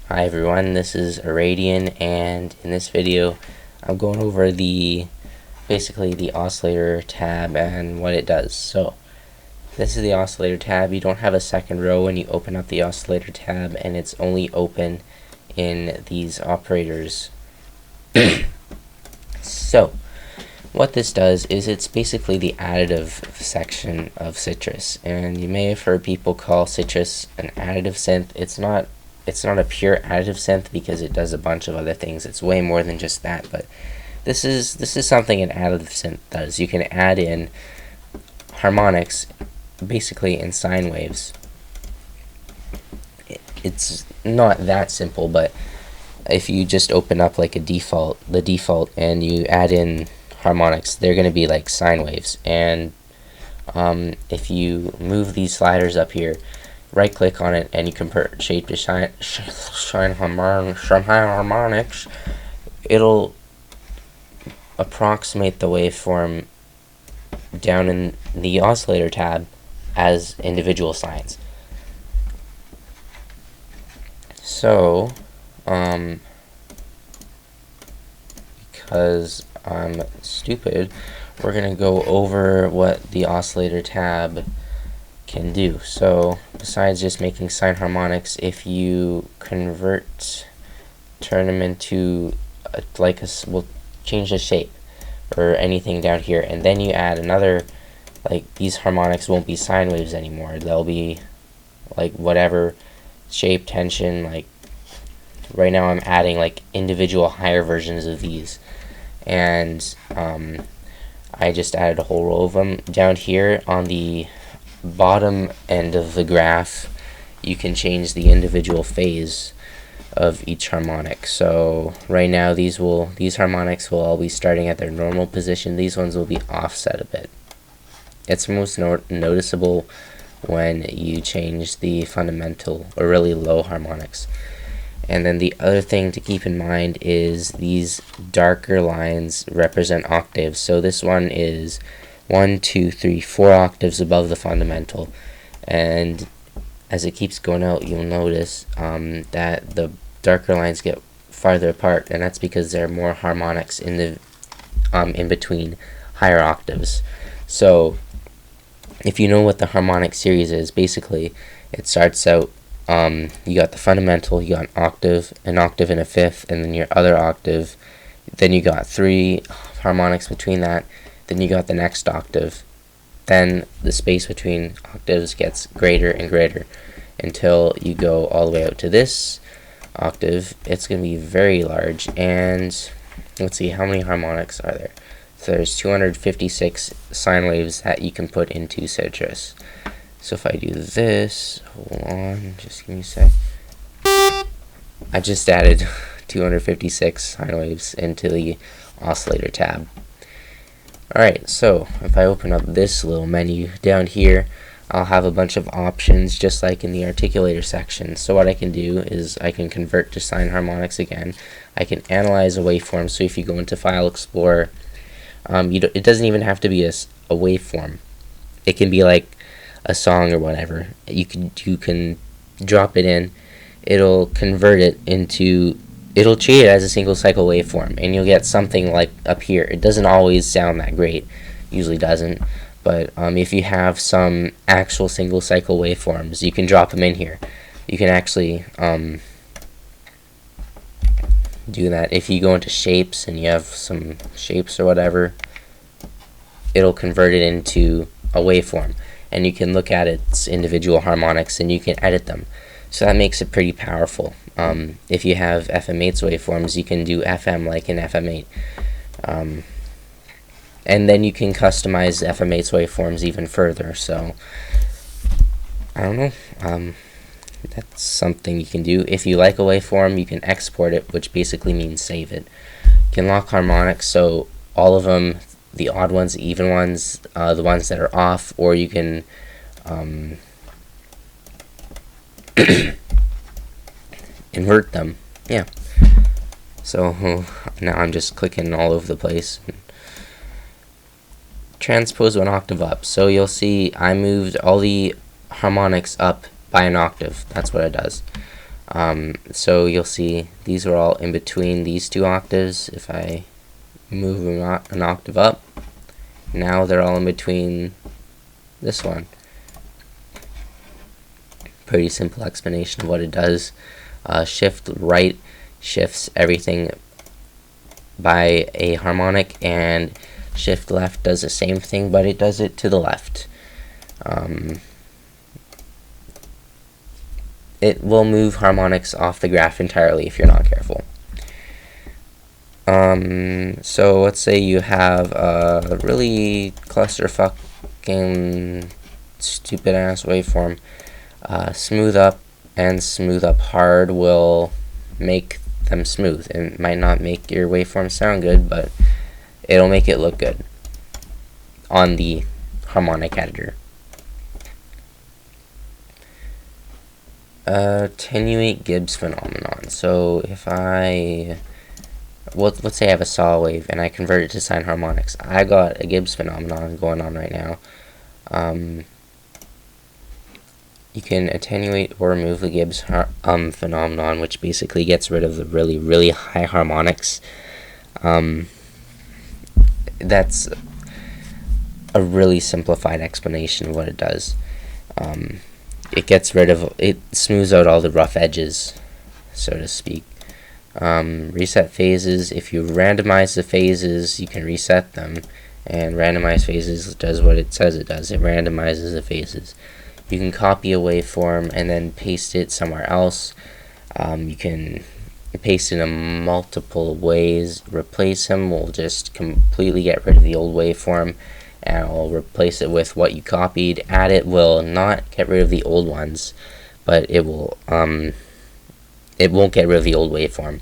Hi everyone, this is Iradian, and in this video I'm going over basically the Oscillator tab and what it does. So this is the Oscillator tab. You don't have a second row when you open up the Oscillator tab, and it's only open in these operators. So what this does is it's basically the additive section of Sytrus, and you may have heard people call Sytrus an additive synth. It's not a pure additive synth because it does a bunch of other things. It's way more than just that, but this is something an additive synth does. You can add in harmonics basically in sine waves. It's not that simple, but if you just open up like the default, and you add in harmonics, they're going to be like sine waves. And if you move these sliders up here, right click on it, and you convert shape to sine harmonics, it'll approximate the waveform down in the Oscillator tab as individual sines. So because I'm stupid, we're gonna go over what the Oscillator tab can do. So besides just making sine harmonics, if you turn them into we'll change the shape or anything down here, and then you add another, like these harmonics won't be sine waves anymore. They'll be like whatever shape, tension. Like right now I'm adding like individual higher versions of these, and I just added a whole row of them. Down here on the bottom end of the graph, you can change the individual phase of each harmonic. So right now these harmonics will all be starting at their normal position. These ones will be offset a bit. It's most noticeable when you change the fundamental or really low harmonics. And then the other thing to keep in mind is these darker lines represent octaves. So this one is 1, 2, 3, 4 octaves above the fundamental, and as it keeps going out, you'll notice that the darker lines get farther apart, and that's because there are more harmonics in the in between higher octaves. So if you know what the Harmonic Series is, basically it starts out, you got the fundamental, you got an octave and a fifth, and then your other octave, then you got 3 harmonics between that, then you got the next octave, then the space between octaves gets greater and greater until you go all the way out to this octave. It's going to be very large, and let's see, how many harmonics are there? So there's 256 sine waves that you can put into Sytrus. So if I do this, hold on, just give me a sec. I just added 256 sine waves into the Oscillator tab. Alright, so if I open up this little menu down here, I'll have a bunch of options just like in the articulator section. So what I can do is I can convert to sine harmonics again. I can analyze a waveform. So if you go into File Explorer, it doesn't even have to be a waveform. It can be like a song or whatever. You can drop it in. It'll convert it into, it'll treat it as a single cycle waveform, and you'll get something like up here. It doesn't always sound that great, usually doesn't, but if you have some actual single cycle waveforms, you can drop them in here. You can actually do that. If you go into shapes and you have some shapes or whatever, it'll convert it into a waveform, and you can look at its individual harmonics and you can edit them. So that makes it pretty powerful. If you have FM8's waveforms, you can do FM like in FM8. And then you can customize FM8's waveforms even further. So, I don't know. That's something you can do. If you like a waveform, you can export it, which basically means save it. You can lock harmonics, so all of them, the odd ones, the even ones, the ones that are off, or you can invert them. Yeah. So now I'm just clicking all over the place. Transpose 1 octave up. So you'll see I moved all the harmonics up by an octave. That's what it does. So you'll see these are all in between these two octaves. If I move an octave up, now they're all in between this one. Pretty simple explanation of what it does. Shift right shifts everything by a harmonic, and shift left does the same thing, but it does it to the left. It will move harmonics off the graph entirely if you're not careful. So let's say you have a really clusterfucking stupid ass waveform. Smooth up and smooth up hard will make them smooth. It might not make your waveform sound good, but it'll make it look good on the Harmonic Editor. Attenuate Gibbs phenomenon. So if let's say I have a saw wave and I convert it to sine harmonics. I got a Gibbs phenomenon going on right now. You can attenuate or remove the Gibbs phenomenon, which basically gets rid of the really, really high harmonics. That's a really simplified explanation of what it does. It smooths out all the rough edges, so to speak. Reset phases. If you randomize the phases, you can reset them, and randomize phases does what it says it does. It randomizes the phases. You can copy a waveform and then paste it somewhere else. You can paste it in multiple ways. Replace them will just completely get rid of the old waveform, and I'll replace it with what you copied. Add it will not get rid of the old ones, but it will it won't get rid of the old waveform.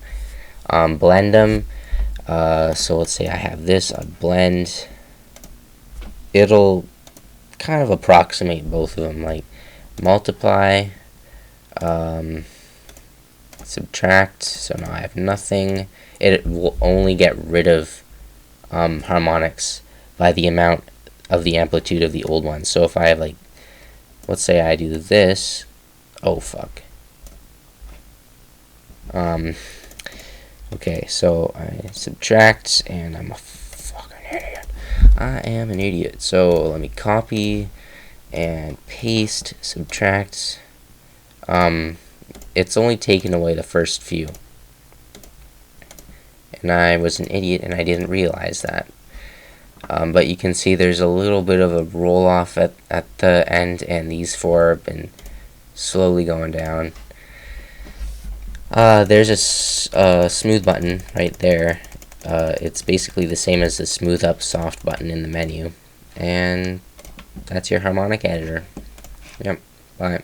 Blend them. So let's say I have this. I blend. It'll kind of approximate both of them, like multiply, subtract. So now I have nothing. It will only get rid of harmonics by the amount of the amplitude of the old one. So if I have, like, let's say I do this. Oh fuck. Okay, so I subtract, and I'm a fucking idiot. I am an idiot. So let me copy and paste, subtract. It's only taken away the first few. And I was an idiot and I didn't realize that. But you can see there's a little bit of a roll off at the end, and these four have been slowly going down. There's a smooth button right there. It's basically the same as the smooth up soft button in the menu. And that's your Harmonic Editor. Yep, bye.